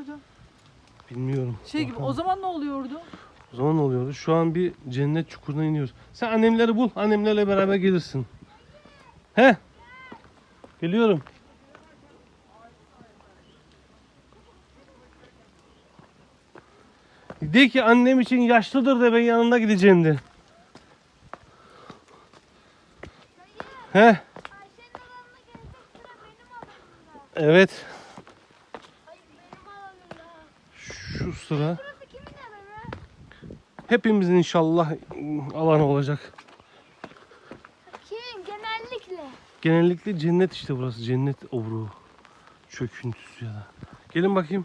oluyordu? Bilmiyorum. Şey gibi, o zaman ne oluyordu? O zaman ne oluyordu? Şu an bir cennet çukuruna iniyoruz. Sen annemleri bul. Annemlerle beraber gelirsin. He? Geliyorum. De ki annem için yaşlıdır de ben yanına gideceğim de. He? Ayşe'nin alanına gelecek sıra benim alanımda. Evet. Hayır benim alanımda. Şu sıra Burası kimin alanı? hepimizin inşallah alanı olacak. Kimin? Genellikle. Genellikle cennet işte burası. Cennet obruğu. Çöküntüsü ya da. Gelin bakayım.